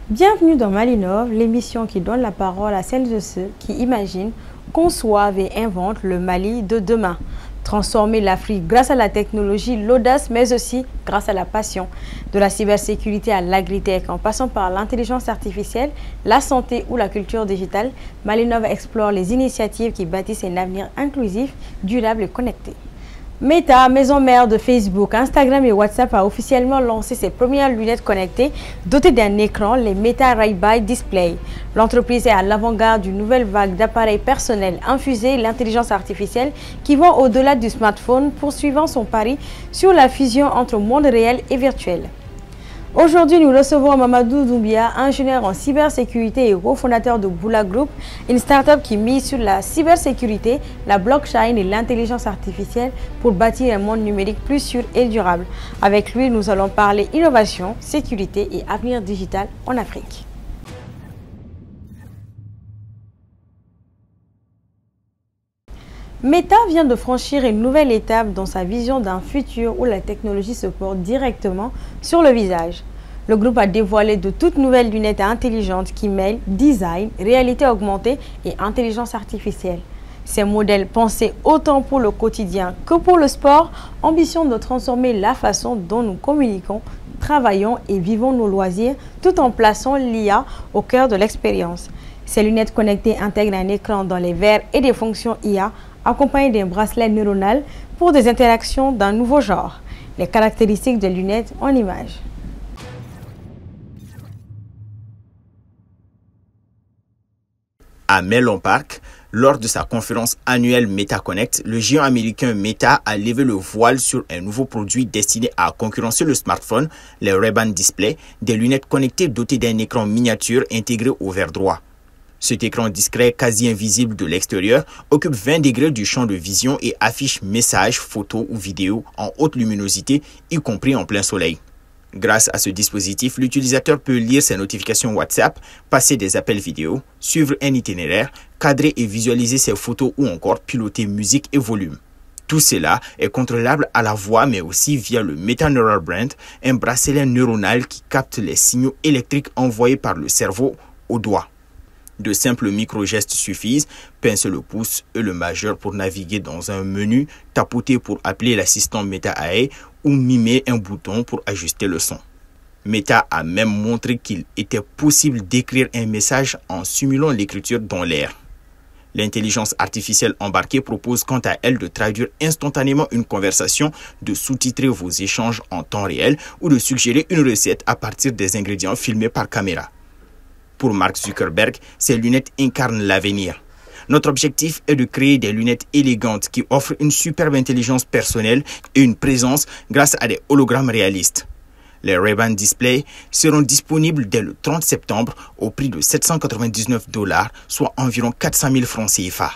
Bienvenue dans Malinov, l'émission qui donne la parole à celles et ceux qui imaginent, conçoivent et inventent le Mali de demain. Transformer l'Afrique grâce à la technologie, l'audace, mais aussi grâce à la passion. De la cybersécurité à l'agritech, en passant par l'intelligence artificielle, la santé ou la culture digitale, Malinov explore les initiatives qui bâtissent un avenir inclusif, durable et connecté. Meta, maison mère de Facebook, Instagram et WhatsApp, a officiellement lancé ses premières lunettes connectées dotées d'un écran, les Meta Ray-Ban Display. L'entreprise est à l'avant-garde d'une nouvelle vague d'appareils personnels infusés l'intelligence artificielle qui vont au-delà du smartphone, poursuivant son pari sur la fusion entre monde réel et virtuel. Aujourd'hui, nous recevons Mamadou Doumbia, ingénieur en cybersécurité et cofondateur de Boula Group, une start-up qui mise sur la cybersécurité, la blockchain et l'intelligence artificielle pour bâtir un monde numérique plus sûr et durable. Avec lui, nous allons parler innovation, sécurité et avenir digital en Afrique. Meta vient de franchir une nouvelle étape dans sa vision d'un futur où la technologie se porte directement sur le visage. Le groupe a dévoilé de toutes nouvelles lunettes intelligentes qui mêlent design, réalité augmentée et intelligence artificielle. Ces modèles pensés autant pour le quotidien que pour le sport ambitionnent de transformer la façon dont nous communiquons, travaillons et vivons nos loisirs tout en plaçant l'IA au cœur de l'expérience. Ces lunettes connectées intègrent un écran dans les verres et des fonctions IA accompagné d'un bracelet neuronal pour des interactions d'un nouveau genre. Les caractéristiques des lunettes en images. À Melon Park, lors de sa conférence annuelle MetaConnect, le géant américain Meta a levé le voile sur un nouveau produit destiné à concurrencer le smartphone, les Ray-Ban Display, des lunettes connectées dotées d'un écran miniature intégré au verre droit. Cet écran discret, quasi invisible de l'extérieur, occupe 20 degrés du champ de vision et affiche messages, photos ou vidéos en haute luminosité, y compris en plein soleil. Grâce à ce dispositif, l'utilisateur peut lire ses notifications WhatsApp, passer des appels vidéo, suivre un itinéraire, cadrer et visualiser ses photos ou encore piloter musique et volume. Tout cela est contrôlable à la voix mais aussi via le Meta Neural Band, un bracelet neuronal qui capte les signaux électriques envoyés par le cerveau au doigt. De simples micro-gestes suffisent, pincer le pouce et le majeur pour naviguer dans un menu, tapoter pour appeler l'assistant Meta AI ou mimer un bouton pour ajuster le son. Meta a même montré qu'il était possible d'écrire un message en simulant l'écriture dans l'air. L'intelligence artificielle embarquée propose quant à elle de traduire instantanément une conversation, de sous-titrer vos échanges en temps réel ou de suggérer une recette à partir des ingrédients filmés par caméra. Pour Mark Zuckerberg, ces lunettes incarnent l'avenir. Notre objectif est de créer des lunettes élégantes qui offrent une superbe intelligence personnelle et une présence grâce à des hologrammes réalistes. Les Ray-Ban Display seront disponibles dès le 30 septembre au prix de 799 $, soit environ 400 000 francs CFA.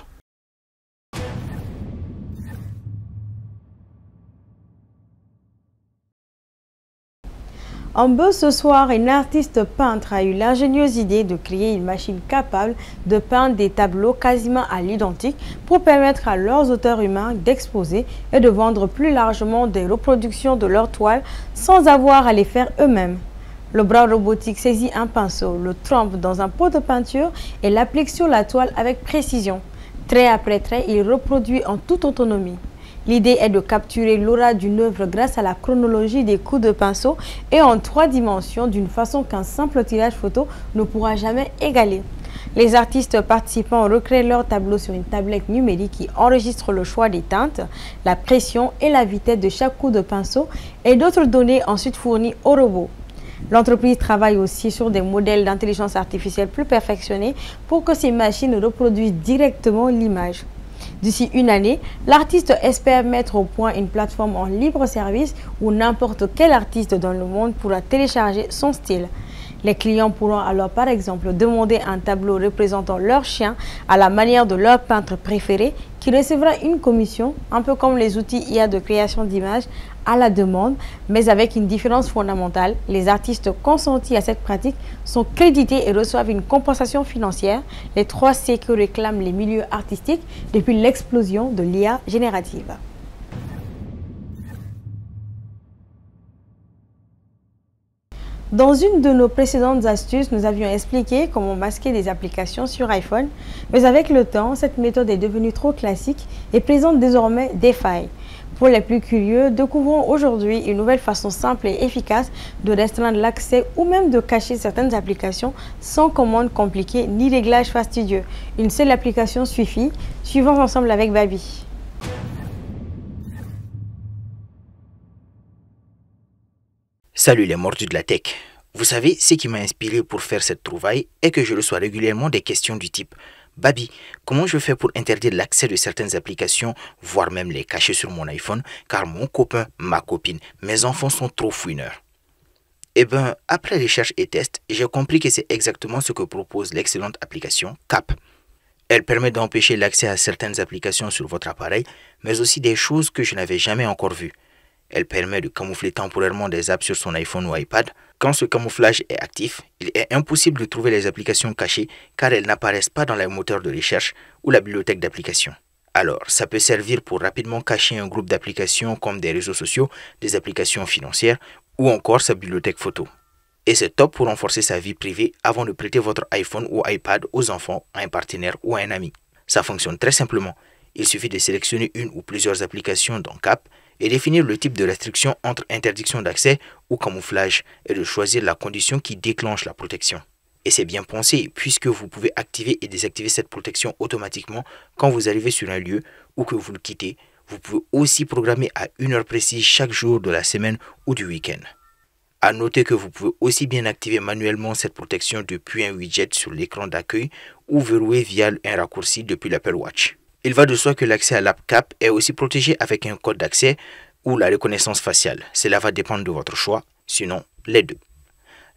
En buzz ce soir, une artiste peintre a eu l'ingénieuse idée de créer une machine capable de peindre des tableaux quasiment à l'identique pour permettre à leurs auteurs humains d'exposer et de vendre plus largement des reproductions de leurs toiles sans avoir à les faire eux-mêmes. Le bras robotique saisit un pinceau, le trempe dans un pot de peinture et l'applique sur la toile avec précision. Trait après trait, il reproduit en toute autonomie. L'idée est de capturer l'aura d'une œuvre grâce à la chronologie des coups de pinceau et en 3 dimensions d'une façon qu'un simple tirage photo ne pourra jamais égaler. Les artistes participants recréent leur tableau sur une tablette numérique qui enregistre le choix des teintes, la pression et la vitesse de chaque coup de pinceau et d'autres données ensuite fournies au robot. L'entreprise travaille aussi sur des modèles d'intelligence artificielle plus perfectionnés pour que ces machines reproduisent directement l'image. D'ici une année, l'artiste espère mettre au point une plateforme en libre service où n'importe quel artiste dans le monde pourra télécharger son style. Les clients pourront alors par exemple demander un tableau représentant leur chien à la manière de leur peintre préféré qui recevra une commission, un peu comme les outils IA de création d'images à la demande, mais avec une différence fondamentale. Les artistes consentis à cette pratique sont crédités et reçoivent une compensation financière, les 3 C que réclament les milieux artistiques depuis l'explosion de l'IA générative. Dans une de nos précédentes astuces, nous avions expliqué comment masquer des applications sur iPhone, mais avec le temps, cette méthode est devenue trop classique et présente désormais des failles. Pour les plus curieux, découvrons aujourd'hui une nouvelle façon simple et efficace de restreindre l'accès ou même de cacher certaines applications sans commande compliquée ni réglage fastidieux. Une seule application suffit. Suivons ensemble avec Babi. Salut les mordus de la tech. Vous savez, ce qui m'a inspiré pour faire cette trouvaille est que je reçois régulièrement des questions du type « Babi, comment je fais pour interdire l'accès de certaines applications, voire même les cacher sur mon iPhone, car mon copain, ma copine, mes enfants sont trop fouineurs ?» Eh bien, après recherche et test, j'ai compris que c'est exactement ce que propose l'excellente application Cap. Elle permet d'empêcher l'accès à certaines applications sur votre appareil, mais aussi des choses que je n'avais jamais encore vues. Elle permet de camoufler temporairement des apps sur son iPhone ou iPad. Quand ce camouflage est actif, il est impossible de trouver les applications cachées car elles n'apparaissent pas dans les moteurs de recherche ou la bibliothèque d'applications. Alors, ça peut servir pour rapidement cacher un groupe d'applications comme des réseaux sociaux, des applications financières ou encore sa bibliothèque photo. Et c'est top pour renforcer sa vie privée avant de prêter votre iPhone ou iPad aux enfants, à un partenaire ou à un ami. Ça fonctionne très simplement. Il suffit de sélectionner une ou plusieurs applications dans Cap et définir le type de restriction entre interdiction d'accès ou camouflage et de choisir la condition qui déclenche la protection. Et c'est bien pensé puisque vous pouvez activer et désactiver cette protection automatiquement quand vous arrivez sur un lieu ou que vous le quittez. Vous pouvez aussi programmer à une heure précise chaque jour de la semaine ou du week-end. À noter que vous pouvez aussi bien activer manuellement cette protection depuis un widget sur l'écran d'accueil ou verrouiller via un raccourci depuis l'Apple Watch. Il va de soi que l'accès à l'app Cap est aussi protégé avec un code d'accès ou la reconnaissance faciale. Cela va dépendre de votre choix, sinon les deux.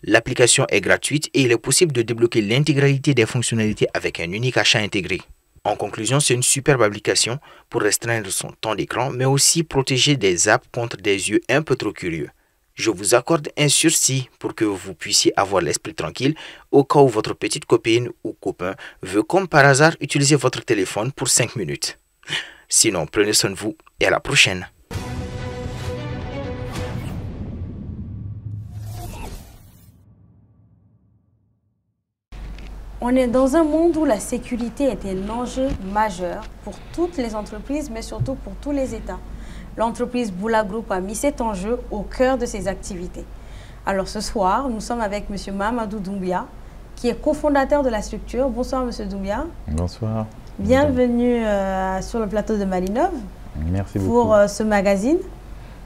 L'application est gratuite et il est possible de débloquer l'intégralité des fonctionnalités avec un unique achat intégré. En conclusion, c'est une superbe application pour restreindre son temps d'écran, mais aussi protéger des apps contre des yeux un peu trop curieux. Je vous accorde un sursis pour que vous puissiez avoir l'esprit tranquille au cas où votre petite copine ou copain veut comme par hasard utiliser votre téléphone pour 5 minutes. Sinon, prenez soin de vous et à la prochaine. On est dans un monde où la sécurité est un enjeu majeur pour toutes les entreprises, mais surtout pour tous les États. L'entreprise Boula Group a mis cet enjeu au cœur de ses activités. Alors ce soir, nous sommes avec M. Mahamadou Doumbia, qui est cofondateur de la structure. Bonsoir M. Doumbia. Bonsoir. Bienvenue sur le plateau de Malinov. Merci beaucoup. Pour ce magazine.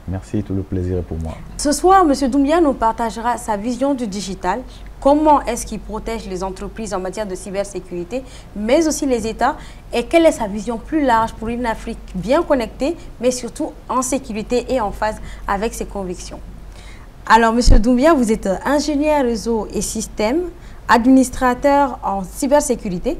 Merci, tout le plaisir est pour moi. Ce soir, M. Doumbia nous partagera sa vision du digital. Comment est-ce qu'il protège les entreprises en matière de cybersécurité, mais aussi les États, et quelle est sa vision plus large pour une Afrique bien connectée, mais surtout en sécurité et en phase avec ses convictions. Alors, M. Doumbia, vous êtes ingénieur réseau et système, administrateur en cybersécurité,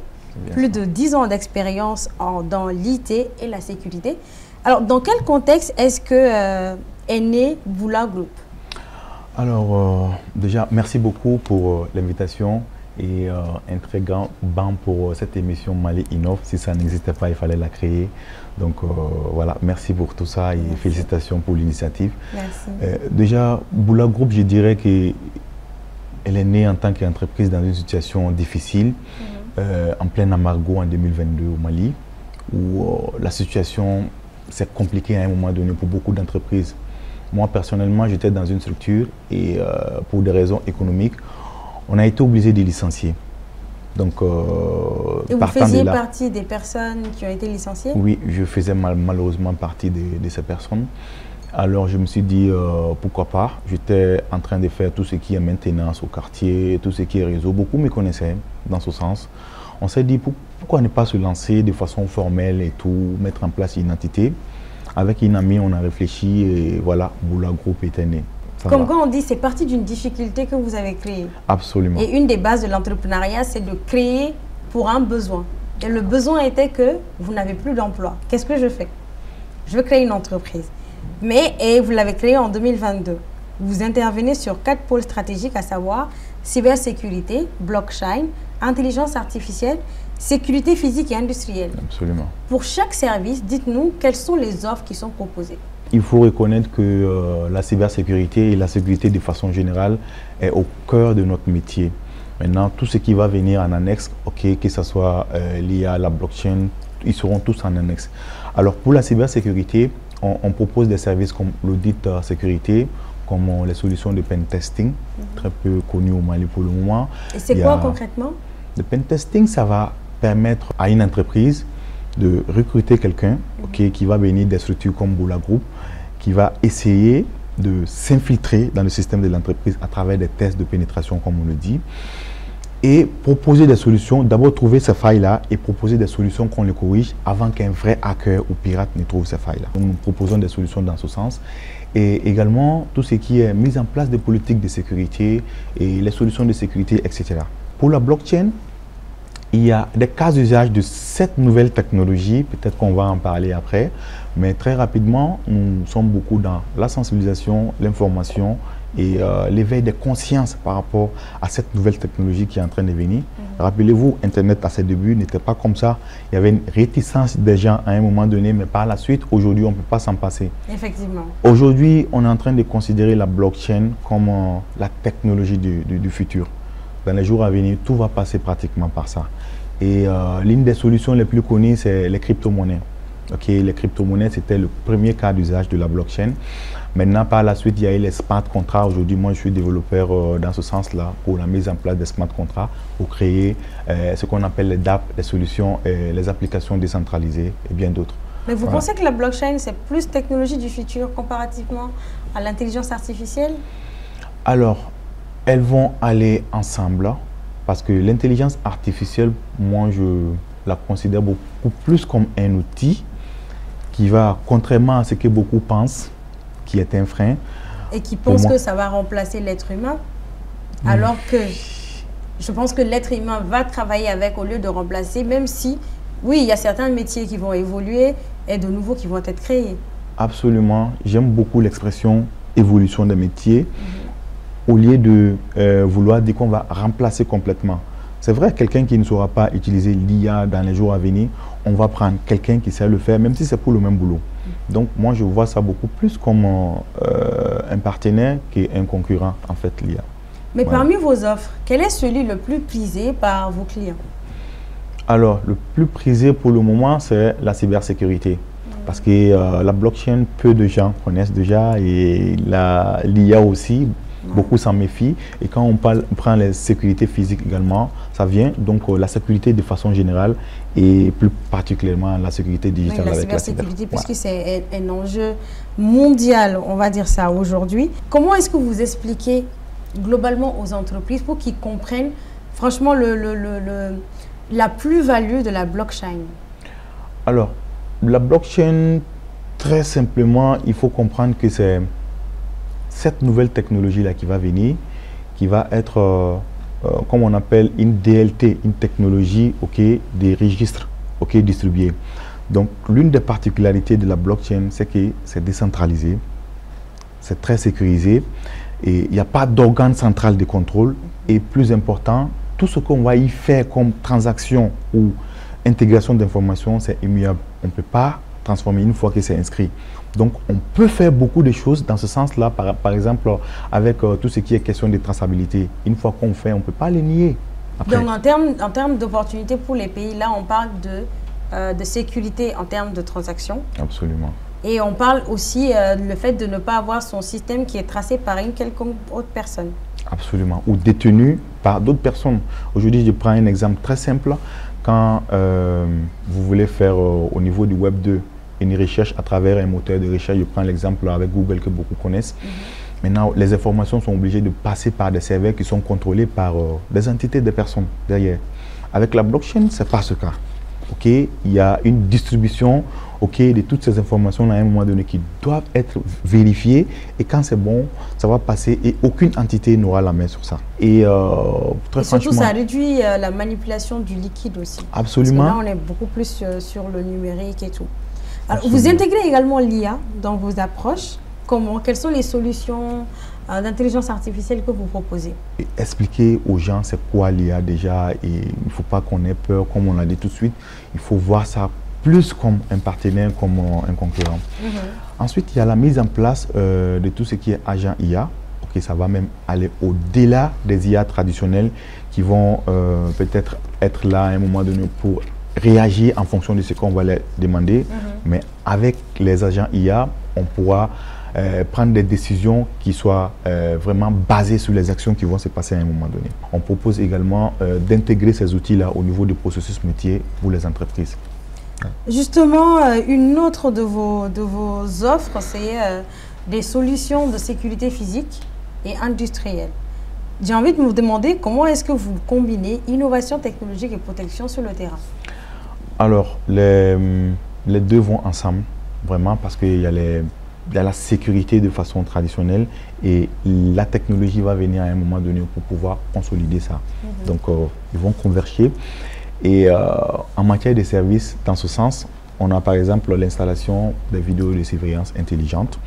plus de 10 ans d'expérience dans l'IT et la sécurité. Alors, dans quel contexte est-ce que est né Boula Group? Alors, déjà, merci beaucoup pour l'invitation et un très grand banc pour cette émission Mali Innov. Si ça n'existait pas, il fallait la créer. Donc, voilà, merci pour tout ça et félicitations pour l'initiative. Merci. Déjà, Boula Group, je dirais qu'elle est née en tant qu'entreprise dans une situation difficile, en plein embargo en 2022 au Mali, où la situation s'est compliquée à un moment donné pour beaucoup d'entreprises. Moi, personnellement, j'étais dans une structure et pour des raisons économiques, on a été obligé de licencier. Donc, et vous faisiez partie des personnes qui ont été licenciées? Oui, je faisais malheureusement partie de ces personnes. Alors, je me suis dit, pourquoi pas. J'étais en train de faire tout ce qui est maintenance au quartier, tout ce qui est réseau. Beaucoup me connaissaient dans ce sens. On s'est dit, pourquoi ne pas se lancer de façon formelle et tout, mettre en place une entité. Avec une amie, on a réfléchi et voilà, Boula Group était né. Comme quand on dit, c'est parti d'une difficulté que vous avez créée. Absolument. Et une des bases de l'entrepreneuriat, c'est de créer pour un besoin. Et le besoin était que vous n'avez plus d'emploi. Qu'est-ce que je fais? Je veux créer une entreprise. Et vous l'avez créée en 2022. Vous intervenez sur 4 pôles stratégiques, à savoir cybersécurité, blockchain, intelligence artificielle, sécurité physique et industrielle. Absolument. Pour chaque service, dites-nous quelles sont les offres qui sont proposées. il faut reconnaître que la cybersécurité et la sécurité de façon générale est au cœur de notre métier. Maintenant, tout ce qui va venir en annexe, que ce soit l'IA, la blockchain, ils seront tous en annexe. Alors pour la cybersécurité, on propose des services comme l'audit sécurité, comme les solutions de pen testing, très peu connues au Mali pour le moment. Et c'est quoi concrètement? Le pen testing, ça va permettre à une entreprise de recruter quelqu'un qui va venir des structures comme Boula Group, qui va essayer de s'infiltrer dans le système de l'entreprise à travers des tests de pénétration, comme on le dit, et proposer des solutions, d'abord trouver ces failles-là et proposer des solutions qu'on les corrige avant qu'un vrai hacker ou pirate ne trouve ces failles-là. Nous proposons des solutions dans ce sens. Et également tout ce qui est mise en place des politiques de sécurité et les solutions de sécurité, etc. Pour la blockchain, il y a des cas d'usage de cette nouvelle technologie, peut-être qu'on va en parler après, mais très rapidement, nous sommes beaucoup dans la sensibilisation, l'information et l'éveil des consciences par rapport à cette nouvelle technologie qui est en train de venir. Rappelez-vous, Internet à ses débuts n'était pas comme ça. Il y avait une réticence des gens à un moment donné, mais par la suite, aujourd'hui, on ne peut pas s'en passer. Effectivement. Aujourd'hui, on est en train de considérer la blockchain comme la technologie du futur. Dans les jours à venir, tout va passer pratiquement par ça. Et l'une des solutions les plus connues, c'est les crypto-monnaies. Les crypto-monnaies, c'était le premier cas d'usage de la blockchain. Maintenant, par la suite, il y a eu les smart contracts. Aujourd'hui, moi, je suis développeur dans ce sens-là pour la mise en place des smart contracts, pour créer ce qu'on appelle les DApp, les solutions, les applications décentralisées et bien d'autres. Mais vous pensez que la blockchain, c'est plus technologie du futur comparativement à l'intelligence artificielle? Alors, elles vont aller ensemble parce que l'intelligence artificielle, moi, je la considère beaucoup plus comme un outil qui va, contrairement à ce que beaucoup pensent, qui est un frein. Et qui pensent que ça va remplacer l'être humain, alors que je pense que l'être humain va travailler avec au lieu de remplacer, même si, oui, il y a certains métiers qui vont évoluer et de nouveaux qui vont être créés. Absolument. J'aime beaucoup l'expression évolution des métiers, au lieu de vouloir dire qu'on va remplacer complètement. C'est vrai, quelqu'un qui ne saura pas utiliser l'IA dans les jours à venir, on va prendre quelqu'un qui sait le faire, même si c'est pour le même boulot. Donc, moi, je vois ça beaucoup plus comme un partenaire qu'un concurrent, en fait, l'IA. Mais parmi vos offres, quel est celui le plus prisé par vos clients? Alors, le plus prisé pour le moment, c'est la cybersécurité. Parce que la blockchain, peu de gens connaissent déjà, et l'IA aussi, beaucoup s'en méfient. Et quand on prend les sécurités physiques également, ça vient. Donc, la sécurité de façon générale et plus particulièrement la sécurité digitale avec la cybersécurité. Puisque c'est un enjeu mondial, on va dire ça aujourd'hui. Comment est-ce que vous expliquez globalement aux entreprises pour qu'ils comprennent franchement la plus-value de la blockchain? Alors, la blockchain, très simplement, il faut comprendre que c'est cette nouvelle technologie-là qui va venir, qui va être, comme on appelle, une DLT, une technologie des registres distribués. Donc, l'une des particularités de la blockchain, c'est que c'est décentralisé, c'est très sécurisé, et il n'y a pas d'organe central de contrôle. Et plus important, tout ce qu'on va y faire comme transaction ou intégration d'informations, c'est immuable. On ne peut pas transformer une fois que c'est inscrit. Donc, on peut faire beaucoup de choses dans ce sens-là, par exemple, avec tout ce qui est question de traçabilité. Une fois qu'on fait, on ne peut pas les nier. Après. Donc, en termes d'opportunités pour les pays, là, on parle de sécurité en termes de transactions. Absolument. Et on parle aussi le fait de ne pas avoir son système qui est tracé par une quelconque autre personne. Absolument. Ou détenu par d'autres personnes. Aujourd'hui, je prends un exemple très simple. Quand vous voulez faire au niveau du Web 2, une recherche à travers un moteur de recherche, je prends l'exemple avec Google que beaucoup connaissent. Maintenant, les informations sont obligées de passer par des serveurs qui sont contrôlés par des entités, des personnes derrière. Avec la blockchain, ce n'est pas ce cas. Il y a une distribution de toutes ces informations à un moment donné qui doivent être vérifiées, et quand c'est bon, ça va passer et aucune entité n'aura la main sur ça. Et surtout, ça réduit la manipulation du liquide aussi. Absolument. Parce que là, on est beaucoup plus sur le numérique et tout. Alors, vous intégrez également l'IA dans vos approches. Comment? Quelles sont les solutions d'intelligence artificielle que vous proposez? Expliquer aux gens c'est quoi l'IA déjà, et il ne faut pas qu'on ait peur, comme on l'a dit tout de suite. Il faut voir ça plus comme un partenaire, comme un concurrent. Ensuite, il y a la mise en place de tout ce qui est agent IA. Okay, ça va même aller au-delà des IA traditionnels qui vont peut-être être là à un moment donné pour réagir en fonction de ce qu'on va leur demander. Mais avec les agents IA, on pourra prendre des décisions qui soient vraiment basées sur les actions qui vont se passer à un moment donné. On propose également d'intégrer ces outils-là au niveau du processus métier pour les entreprises. Justement, une autre de vos offres, c'est des solutions de sécurité physique et industrielle. J'ai envie de vous demander comment est-ce que vous combinez innovation technologique et protection sur le terrain? Alors, les deux vont ensemble, vraiment, parce qu'il y a la sécurité de façon traditionnelle et la technologie va venir à un moment donné pour pouvoir consolider ça. Donc, ils vont converger. Et en matière de services, dans ce sens, on a par exemple l'installation des vidéos de surveillance intelligentes.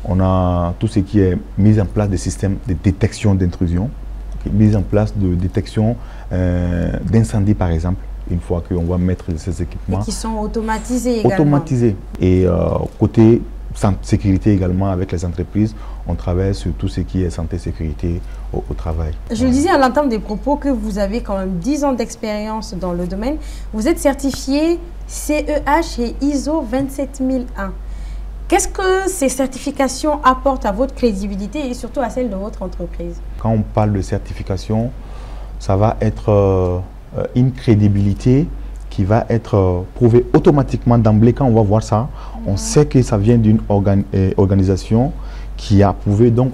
On a tout ce qui est mise en place des systèmes de détection d'intrusion, mise en place de détection d'incendie par exemple, une fois qu'on va mettre ces équipements. Et qui sont automatisés également. Automatisés. Et côté sécurité également avec les entreprises, on travaille sur tout ce qui est santé et sécurité au travail. Je le disais à l'entame des propos que vous avez quand même 10 ans d'expérience dans le domaine. Vous êtes certifié CEH et ISO 27001. Qu'est-ce que ces certifications apportent à votre crédibilité et surtout à celle de votre entreprise? Quand on parle de certification, ça va être une crédibilité qui va être prouvée automatiquement d'emblée. Quand on va voir ça, on sait que ça vient d'une organisation qui a prouvé, donc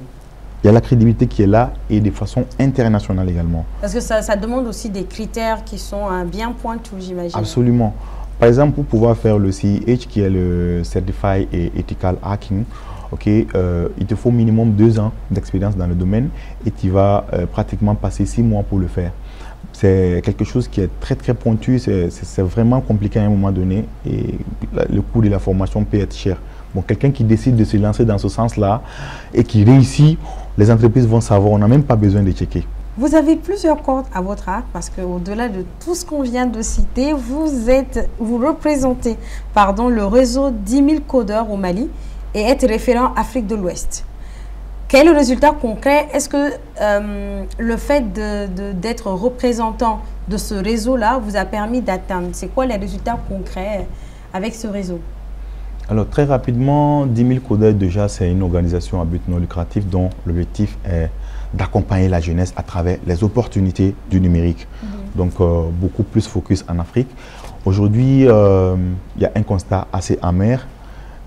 il y a la crédibilité qui est là et de façon internationale également. Parce que ça demande aussi des critères qui sont bien pointus, j'imagine. Absolument. Par exemple, pour pouvoir faire le CEH, qui est le Certified Ethical Hacking, il te faut minimum 2 ans d'expérience dans le domaine et tu vas pratiquement passer 6 mois pour le faire. C'est quelque chose qui est très très pointu, c'est vraiment compliqué à un moment donné et le coût de la formation peut être cher. Bon, quelqu'un qui décide de se lancer dans ce sens-là et qui réussit, les entreprises vont savoir, on n'a même pas besoin de checker. Vous avez plusieurs cordes à votre arc parce qu'au-delà de tout ce qu'on vient de citer, vous représentez le réseau 10 000 codeurs au Mali et êtes référent Afrique de l'Ouest. Quel est le résultat concret? Est-ce que le fait d'être représentant de ce réseau-là vous a permis d'atteindre? C'est quoi les résultats concrets avec ce réseau? Alors très rapidement, 10 000 codeurs déjà, c'est une organisation à but non lucratif dont l'objectif est d'accompagner la jeunesse à travers les opportunités du numérique. Donc beaucoup plus focus en Afrique. Aujourd'hui, il y a un constat assez amer.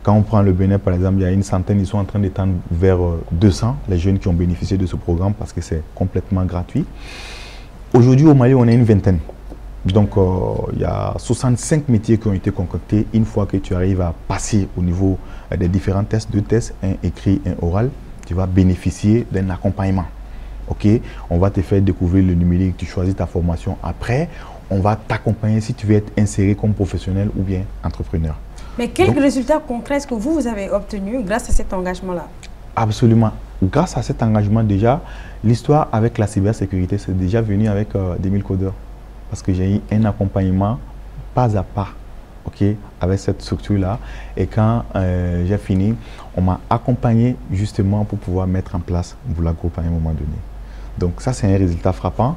Quand on prend le Bénin, par exemple, il y a une centaine, ils sont en train d'étendre vers 200, les jeunes qui ont bénéficié de ce programme parce que c'est complètement gratuit. Aujourd'hui, au Mali, on a une vingtaine. Donc, il y a 65 métiers qui ont été concoctés. Une fois que tu arrives à passer au niveau des différents tests, 2 tests, un écrit, un oral, tu vas bénéficier d'un accompagnement. On va te faire découvrir le numérique, tu choisis ta formation. Après, on va t'accompagner si tu veux être inséré comme professionnel ou bien entrepreneur. Mais quels résultats concrets est-ce que vous avez obtenus grâce à cet engagement-là? Absolument. Grâce à cet engagement, déjà, l'histoire avec la cybersécurité, c'est déjà venu avec 10 000 codeurs. Parce que j'ai eu un accompagnement pas à pas avec cette structure-là. Et quand j'ai fini, on m'a accompagné justement pour pouvoir mettre en place Boula Group à un moment donné. Donc ça, c'est un résultat frappant.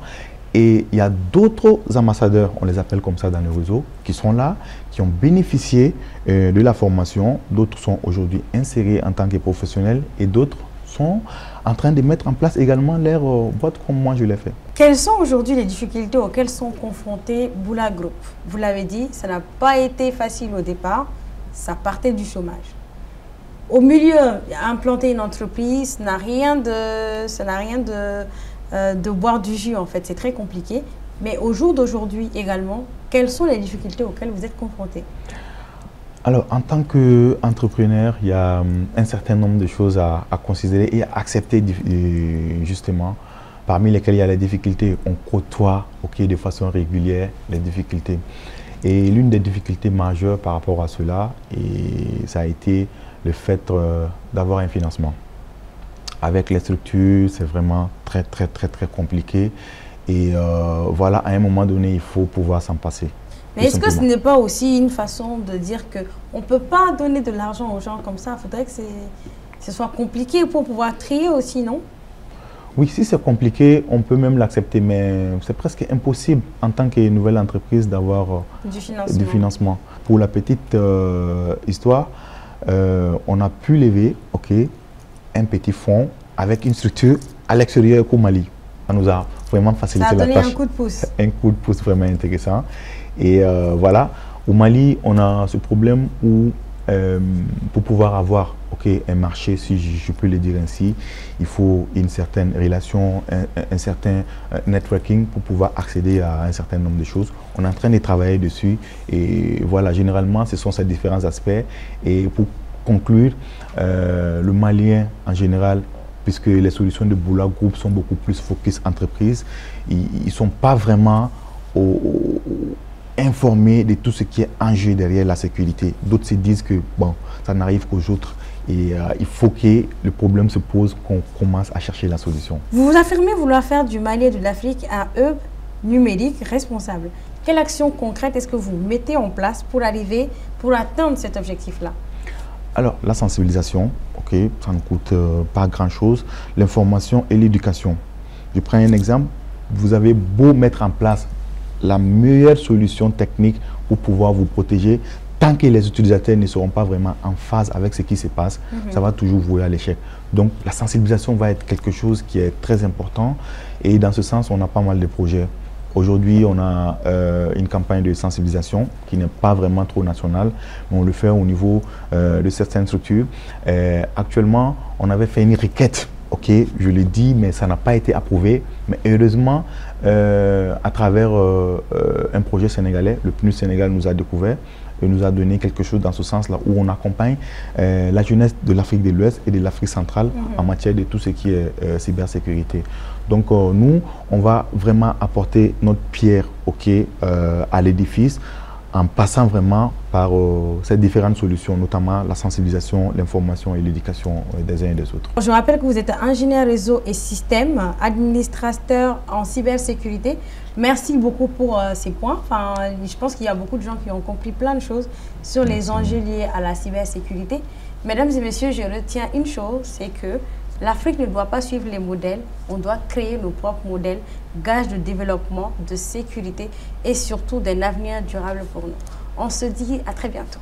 Et il y a d'autres ambassadeurs, on les appelle comme ça dans le réseau, qui sont là, qui ont bénéficié de la formation. D'autres sont aujourd'hui insérés en tant que professionnels et d'autres sont en train de mettre en place également leur boîte comme moi je l'ai fait. Quelles sont aujourd'hui les difficultés auxquelles sont confrontés Boula Group? Vous l'avez dit, ça n'a pas été facile au départ, ça partait du chômage. Au milieu, implanter une entreprise, ça n'a rien de boire du jus en fait, c'est très compliqué. Mais au jour d'aujourd'hui également, quelles sont les difficultés auxquelles vous êtes confrontés? Alors, en tant qu'entrepreneur, il y a un certain nombre de choses à considérer et à accepter justement, parmi lesquelles il y a les difficultés. On côtoie de façon régulière les difficultés. Et l'une des difficultés majeures par rapport à cela, et ça a été le fait d'avoir un financement. Avec les structures, c'est vraiment très compliqué. Et voilà, à un moment donné, il faut pouvoir s'en passer. Mais est-ce que ce n'est pas aussi une façon de dire qu'on ne peut pas donner de l'argent aux gens comme ça? Il faudrait que ce soit compliqué pour pouvoir trier aussi, non? Oui, si c'est compliqué, on peut même l'accepter, mais c'est presque impossible en tant que nouvelle entreprise d'avoir du financement. Pour la petite histoire, on a pu lever un petit fonds avec une structure à l'extérieur au Mali. Ça nous a vraiment facilité la tâche. Ça a donné un coup de pouce. Un coup de pouce vraiment intéressant. Et voilà, au Mali, on a ce problème où pour pouvoir avoir un marché, si je peux le dire ainsi, il faut une certaine relation, un certain networking pour pouvoir accéder à un certain nombre de choses. On est en train de travailler dessus et voilà, généralement, ce sont ces différents aspects. Et pour conclure, le Malien en général, puisque les solutions de Boula Group sont beaucoup plus focus entreprise, ils ne sont pas vraiment informés de tout ce qui est en jeu derrière la sécurité. D'autres se disent que bon, ça n'arrive qu'aux autres et il faut que le problème se pose, qu'on commence à chercher la solution. Vous vous affirmez vouloir faire du Mali et de l'Afrique un hub numérique responsable. Quelle action concrète est-ce que vous mettez en place pour atteindre cet objectif-là? Alors, la sensibilisation, ça ne coûte pas grand-chose. L'information et l'éducation. Je prends un exemple. Vous avez beau mettre en place la meilleure solution technique pour pouvoir vous protéger, tant que les utilisateurs ne seront pas vraiment en phase avec ce qui se passe, ça va toujours vouer à l'échec. Donc, la sensibilisation va être quelque chose qui est très important. Et dans ce sens, on a pas mal de projets. Aujourd'hui, on a une campagne de sensibilisation qui n'est pas vraiment trop nationale, mais on le fait au niveau de certaines structures. Actuellement, on avait fait une requête, je le dis, mais ça n'a pas été approuvé. Mais heureusement, à travers un projet sénégalais, le PNUD Sénégal nous a découvert et nous a donné quelque chose dans ce sens-là, où on accompagne la jeunesse de l'Afrique de l'Ouest et de l'Afrique centrale en matière de tout ce qui est cybersécurité. Donc nous, on va vraiment apporter notre pierre à l'édifice en passant vraiment par ces différentes solutions, notamment la sensibilisation, l'information et l'éducation des uns et des autres. Je rappelle que vous êtes ingénieur réseau et système, administrateur en cybersécurité. Merci beaucoup pour ces points. Enfin, je pense qu'il y a beaucoup de gens qui ont compris plein de choses sur les enjeux liés à la cybersécurité. Mesdames et messieurs, je retiens une chose, c'est que l'Afrique ne doit pas suivre les modèles, on doit créer nos propres modèles, gage de développement, de sécurité et surtout d'un avenir durable pour nous. On se dit à très bientôt.